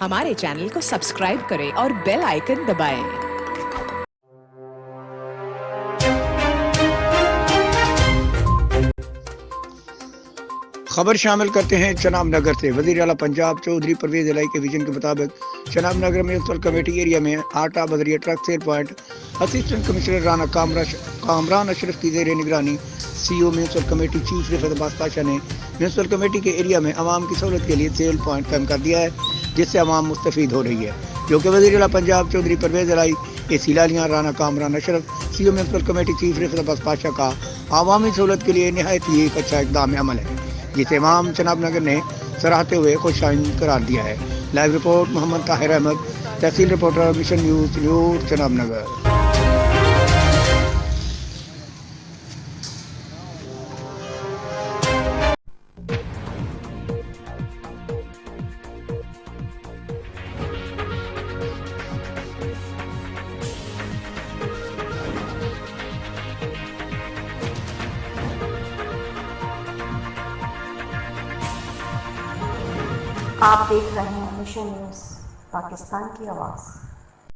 हमारे चैनल को सब्सक्राइब करें और बेल आइकन दबाएं। खबर शामिल करते हैं चनाब नगर से। वज़ीर आला पंजाब चौधरी परवेज इलाही के विजन के मुताबिक चनाब नगर म्यूनसिपल कमेटी एरिया में आटा बदरिया truck cell point assistant commissioner Rana Kamran Ashraf की जेर निगरानी CO municipal committee chief Rifat Abbas Pasha ने म्यूनसिपल कमेटी के एरिया में आवाम की सहूलत के लिए सेल पॉइंट कायम कर दिया है, जिससे आवाम मुस्तफ़ीद हो रही है। जो कि वज़ीर आला पंजाब चौधरी परवेज इलाही के सीलालियाँ Rana Kamran Ashraf CO municipal committee chief Rifat Abbas Pasha का आवामी सहूलत के लिए नहायत ही एक अच्छा इकदाम अमल है, जिसे इमाम चनाब नगर ने सराहते हुए खुशाइन करार दिया है। लाइव रिपोर्ट मोहम्मद ताहिर अहमद, तहसील रिपोर्टर मिशन न्यूज़ चनाब नगर। आप देख रहे हैं मिशन न्यूज़, पाकिस्तान की आवाज़।